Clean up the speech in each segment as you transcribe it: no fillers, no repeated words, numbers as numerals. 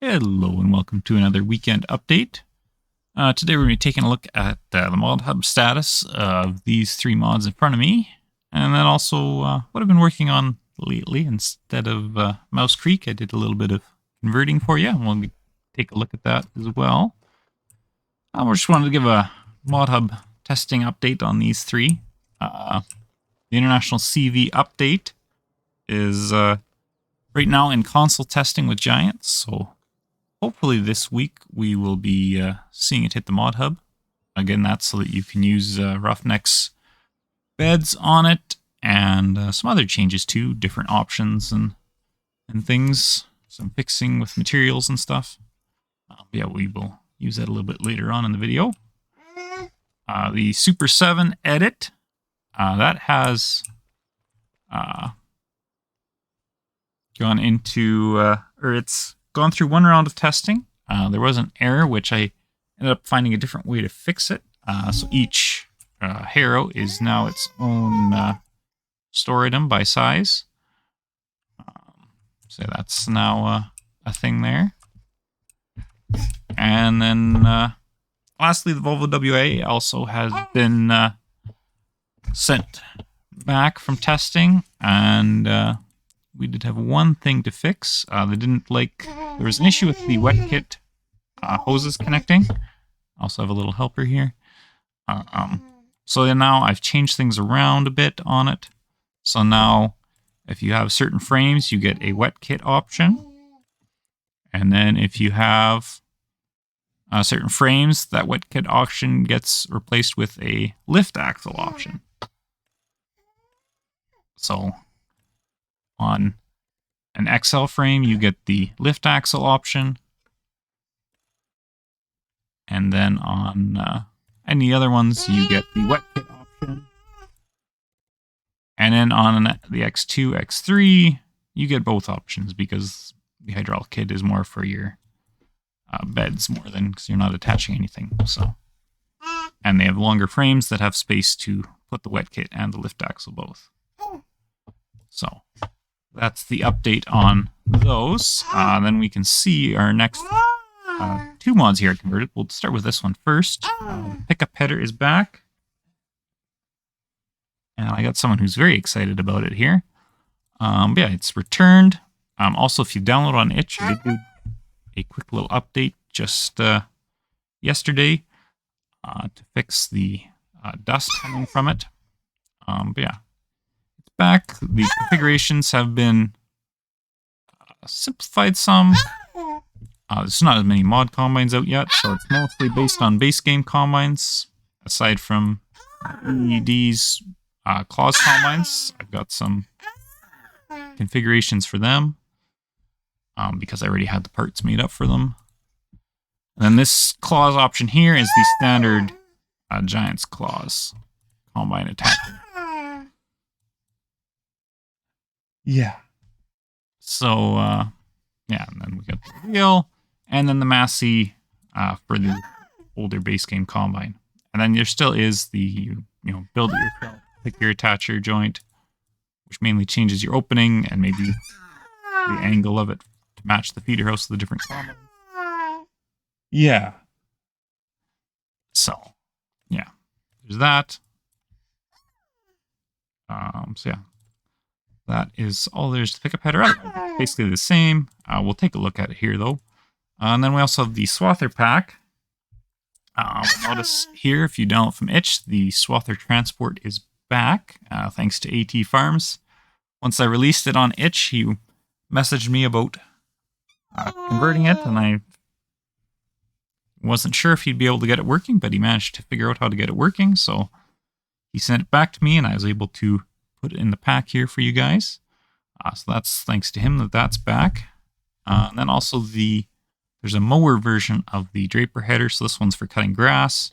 Hello and welcome to another weekend update. Today we're going to be taking a look at the Modhub status of these three mods in front of me, and then also what I've been working on lately. Instead of Mouse Creek, I did a little bit of converting for you, and we'll take a look at that as well. I just wanted to give a Modhub testing update on these three. The International CV update is right now in console testing with Giants, so hopefully this week we will be seeing it hit the Modhub. Again, that's so that you can use Roughneck's beds on it, and some other changes too, different options and things, some fixing with materials and stuff. Yeah, we will use that a little bit later on in the video. The Super 7 edit, that has gone into, or it's gone through one round of testing. There was an error, which I ended up finding a different way to fix it. So each harrow is now its own store item by size. So that's now a thing there. And then lastly, the Volvo WA also has been sent back from testing, and we did have one thing to fix. They didn't like, there was an issue with the wet kit hoses connecting. I also have a little helper here. So then now I've changed things around a bit on it. So now if you have certain frames, you get a wet kit option. And then if you have certain frames, that wet kit option gets replaced with a lift axle option. So on an XL frame, you get the lift axle option. And then on any other ones, you get the wet kit option. And then on the X2, X3, you get both options because the hydraulic kit is more for your beds more than because you're not attaching anything. So, and they have longer frames that have space to put the wet kit and the lift axle both. So that's the update on those. Then we can see our next two mods here converted. We'll start with this one first. Pickup header is back. And I got someone who's very excited about it here. But yeah, it's returned. Also, if you download on itch, I did do a quick little update just yesterday to fix the dust coming from it. But yeah, it's back. The configurations have been simplified some. There's not as many mod combines out yet, so it's mostly based on base game combines. Aside from EED's claws combines, I've got some configurations for them because I already had the parts made up for them. And then this claws option here is the standard Giant's claws combine attacker. Yeah. So, yeah, and then we got the wheel, and then the Massey for the older base game combine. And then there still is the, build it yourself, pick your attacher joint, which mainly changes your opening and maybe the angle of it to match the feeder house of the different combines. Yeah. So, yeah, there's that. So yeah, that is all there's to pick up header. Basically the same. We'll take a look at it here though. And then we also have the Swather pack. Notice here, if you download from itch, the Swather transport is back, thanks to AT Farms. Once I released it on itch, he messaged me about converting it, and I wasn't sure if he'd be able to get it working, but he managed to figure out how to get it working, so he sent it back to me, and I was able to put it in the pack here for you guys. So that's thanks to him that's back. And then also there's a mower version of the Draper header, so this one's for cutting grass.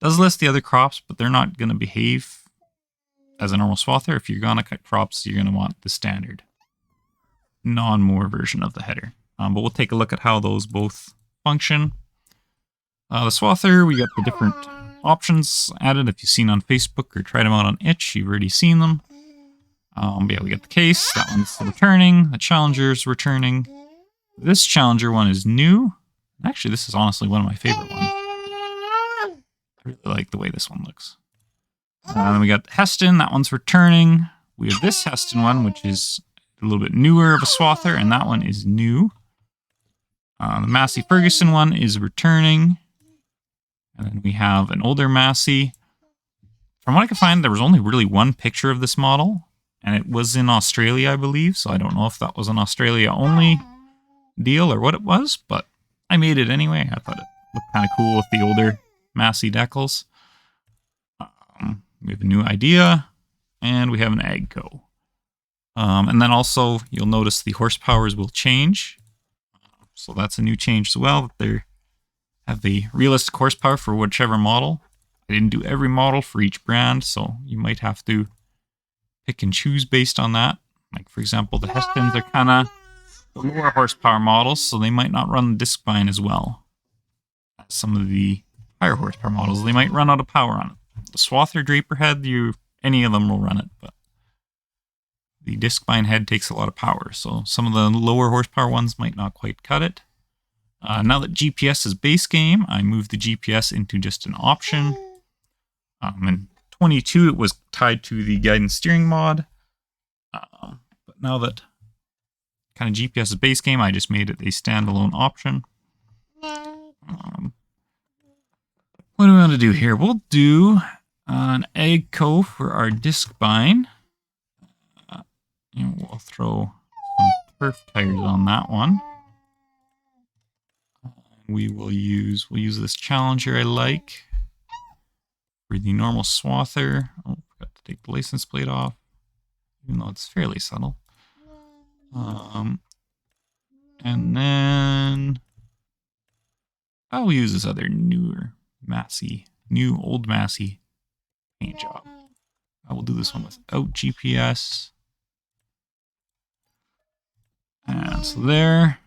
It does list the other crops, but they're not going to behave as a normal swather. If you're going to cut crops, you're going to want the standard non-mower version of the header. But we'll take a look at how those both function. The swather, we got the different options added. If you've seen on Facebook or tried them out on itch, you've already seen them. But yeah, we got the case. That one's returning. The Challenger's returning. This Challenger one is new. Actually, this is honestly one of my favorite ones. I really like the way this one looks. Then we got Heston. That one's returning. We have this Heston one, which is a little bit newer of a Swather, and that one is new. The Massey Ferguson one is returning. And then we have an older Massey. From what I could find, there was only really one picture of this model, and it was in Australia, I believe, so I don't know if that was an Australia-only deal or what it was, but I made it anyway. I thought it looked kind of cool with the older Massey decals. We have a new idea, and we have an Agco. And then also, you'll notice the horsepowers will change. So that's a new change as well. They have the realistic horsepower for whichever model. I didn't do every model for each brand, so you might have to pick and choose based on that. Like, for example, the Hestons are kind of the lower horsepower models, so they might not run the disc spine as well as some of the higher horsepower models. They might run out of power on it. The Swather Draper head, any of them will run it, but the disc spine head takes a lot of power, so some of the lower horsepower ones might not quite cut it. Now that GPS is base game, I moved the GPS into just an option. In 22, it was tied to the guidance steering mod. But now that kind of GPS is base game, I just made it a standalone option. What do we want to do here? We'll do an Agco for our disc spine. We'll throw some turf tires on that one. We'll use this Challenger I like for the normal Swather. Oh, forgot to take the license plate off, even though it's fairly subtle. And then I'll use this other newer Massey, old Massey paint job. I will do this one without GPS. And so there.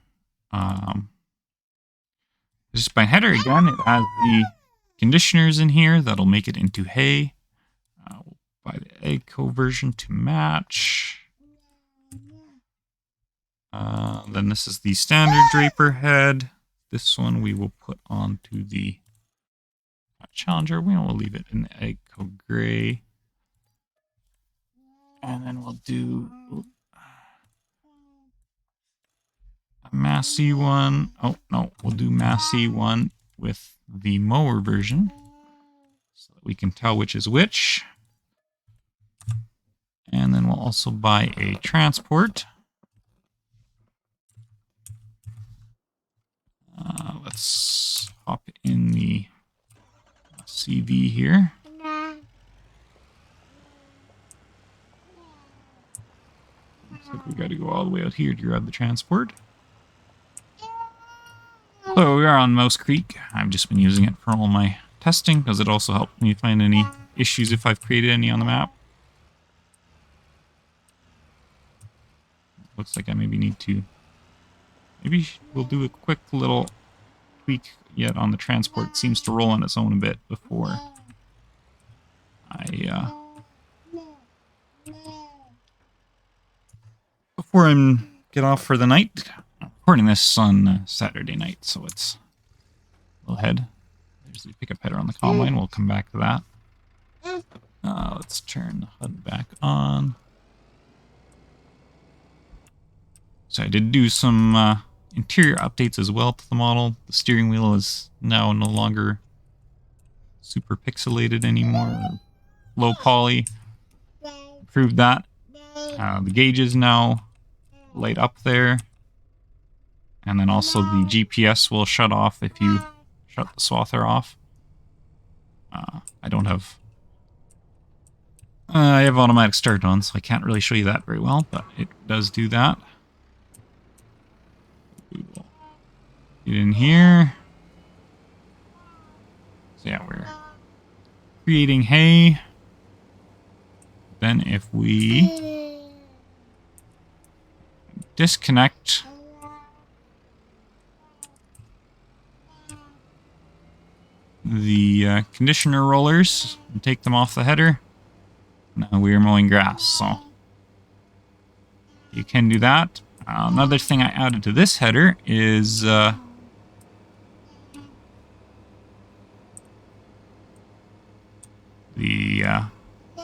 This spine header again, it has the conditioners in here that'll make it into hay. We'll buy the Agco version to match. Then this is the standard Draper head. This one we will put onto the Challenger. We'll leave it in the Agco gray. And then we'll do a Massey one. Oh, no, we'll do Massey one with the mower version so that we can tell which is which. And then we'll also buy a transport. Let's hop in the CV here. Looks like we got to go all the way out here to grab the transport. So we are on Mouse Creek. I've just been using it for all my testing because it also helped me find any issues if I've created any on the map. Looks like I maybe need to... Maybe we'll do a quick little tweak yet on the transport. It seems to roll on its own a bit before I get off for the night. I'm recording this on Saturday night, so it's a little ahead. There's the pickup header on the combine. We'll come back to that. Let's turn the HUD back on. So I did do some interior updates as well to the model. The steering wheel is now no longer super pixelated anymore. Low poly. Improved that. The gauges now light up there. And then also the GPS will shut off if you shut the Swather off. I don't have... I have automatic start on, so I can't really show you that very well, but it does do that. We will get in here. So yeah, we're creating hay. Then if we disconnect the conditioner rollers and take them off the header, now we are mowing grass, so you can do that. Another thing I added to this header is the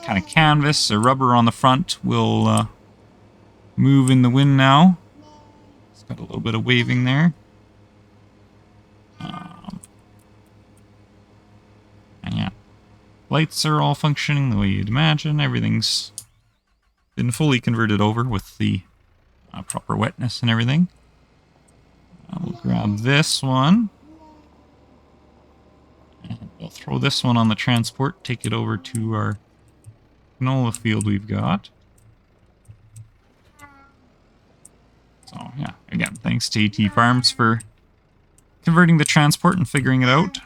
kind of canvas or rubber on the front will move in the wind now. It's got a little bit of waving there. And yeah, lights are all functioning the way you'd imagine. Everything's been fully converted over with the proper wetness and everything. We'll grab this one. And we'll throw this one on the transport, take it over to our canola field we've got. So yeah, again, thanks to AT Farms for converting the transport and figuring it out.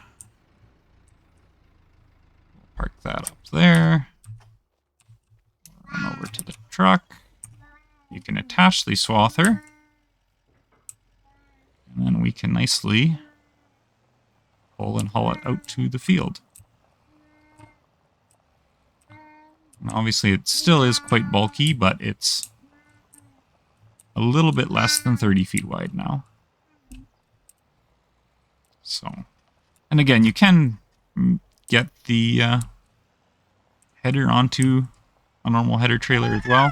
We'll park that up there. Run over to the truck. You can attach the swather. And then we can nicely pull and haul it out to the field. And obviously it still is quite bulky, but it's a little bit less than 30 feet wide now. So, and again, you can get the header onto a normal header trailer as well.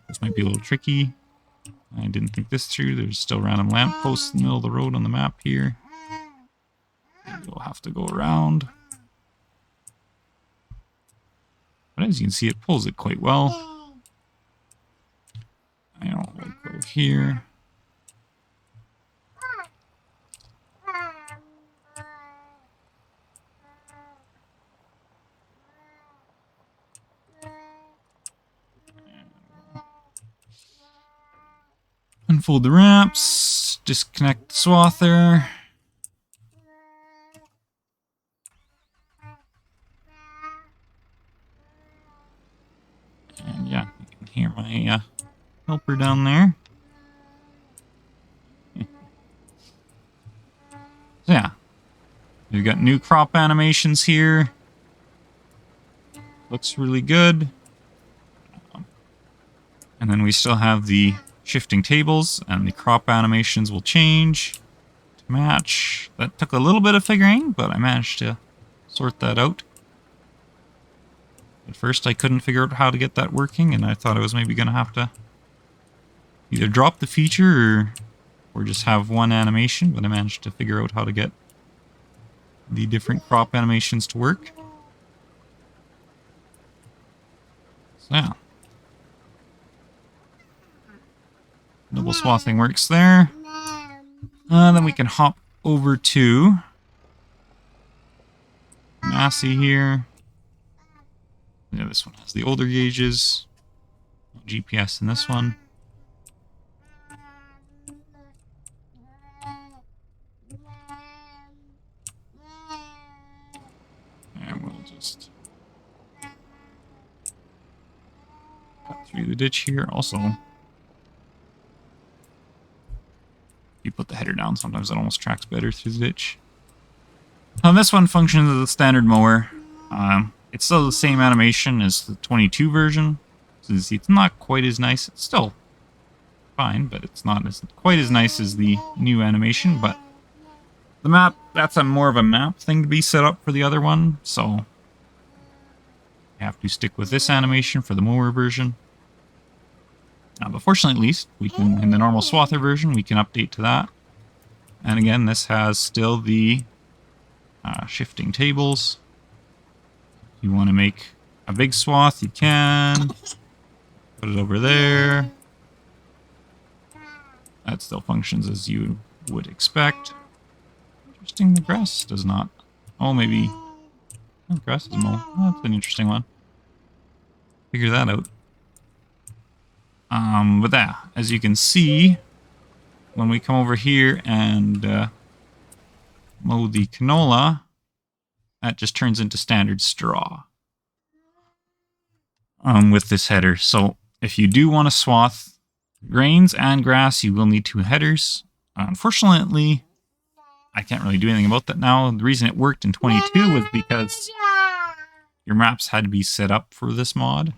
This might be a little tricky. I didn't think this through. There's still random lampposts in the middle of the road on the map here. You'll have to go around. But as you can see, it pulls it quite well. We'll go here. Unfold the wraps, disconnect the swather. And yeah, you can hear my helper down there. So yeah, we've got new crop animations here. Looks really good. And then we still have the shifting tables, and the crop animations will change to match. That took a little bit of figuring, but I managed to sort that out. At first I couldn't figure out how to get that working, and I thought I was maybe going to have to either drop the feature or just have one animation, but I managed to figure out how to get the different crop animations to work. So yeah. Double swathing works there. Then we can hop over to Massey here. Yeah, this one has the older gauges. GPS in this one. And we'll just cut through the ditch here. Also, you put the header down, sometimes it almost tracks better through the ditch. This one functions as a standard mower. It's still the same animation as the 22 version. So you see, it's not quite as nice. It's still fine, but it's not quite as nice as the new animation. But the map, that's more of a map thing to be set up for the other one. So you have to stick with this animation for the mower version. But fortunately, at least, we can, in the normal swather version, we can update to that. And again, this has still the shifting tables. If you want to make a big swath, you can. Put it over there. That still functions as you would expect. Interesting, the grass does not. Oh, maybe. Oh, grass is mow. Oh, that's an interesting one. Figure that out. But that, as you can see, when we come over here and mow the canola, that just turns into standard straw with this header. So if you do want to swath grains and grass, you will need two headers. Unfortunately, I can't really do anything about that now. The reason it worked in 22 was because your maps had to be set up for this mod.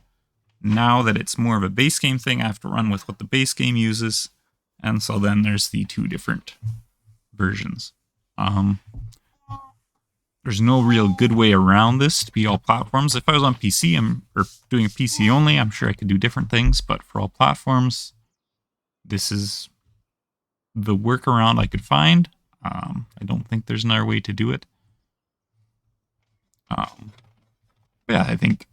now that it's more of a base game thing, I have to run with what the base game uses. And so then there's the two different versions. There's no real good way around this to be all platforms. If I was on PC or doing a PC only, I'm sure I could do different things. But for all platforms, this is the workaround I could find. I don't think there's another way to do it. Yeah, I think.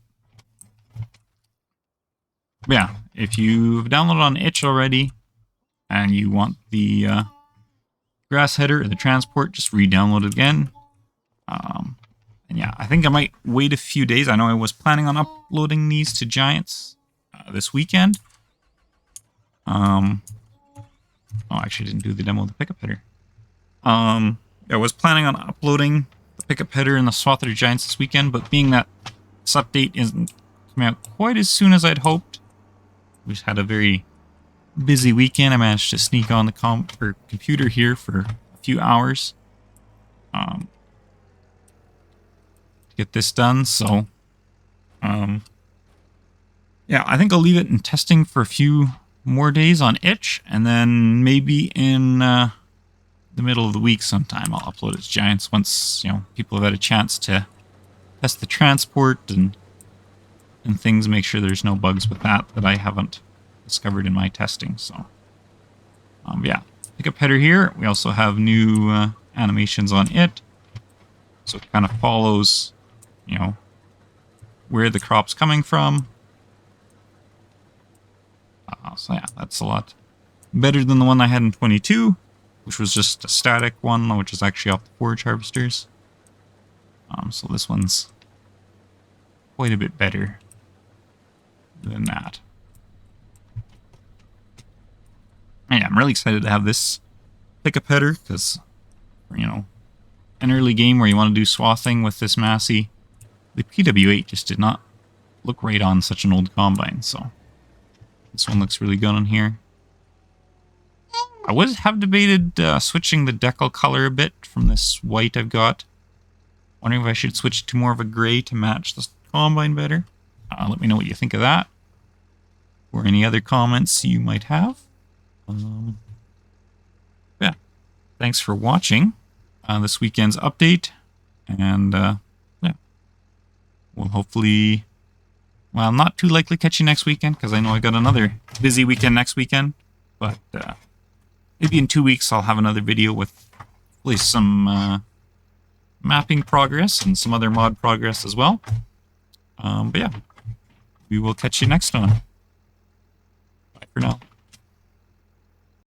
Yeah, if you've downloaded on itch already and you want the grass header or the transport, just re-download it again. And yeah, I think I might wait a few days. I know I was planning on uploading these to Giants this weekend. Oh, actually, I didn't do the demo of the pickup header. I was planning on uploading the pickup header and the Swather Giants this weekend, but being that this update isn't coming out quite as soon as I'd hoped, we just had a very busy weekend. I managed to sneak on the computer here for a few hours to get this done. So, yeah, I think I'll leave it in testing for a few more days on itch, and then maybe in the middle of the week sometime I'll upload it to Giants once, you know, people have had a chance to test the transport and things, make sure there's no bugs with that I haven't discovered in my testing. So yeah, pickup header here. We also have new animations on it, so it kind of follows, you know, where the crop's coming from. So yeah, that's a lot better than the one I had in 22, which was just a static one, which is actually off the forage harvesters. So this one's quite a bit better than that. And yeah, I'm really excited to have this pickup header because, you know, an early game where you want to do swathing with this Massey, the PW8 just did not look right on such an old combine. So this one looks really good on here. I have debated switching the decal color a bit from this white I've got. Wondering if I should switch to more of a gray to match the combine better. Let me know what you think of that, or any other comments you might have. Yeah, thanks for watching this weekend's update, and yeah, we'll hopefully, well, not too likely catch you next weekend because I know I got another busy weekend next weekend, but maybe in 2 weeks I'll have another video with hopefully some mapping progress and some other mod progress as well. But yeah, we will catch you next time. Bye for now.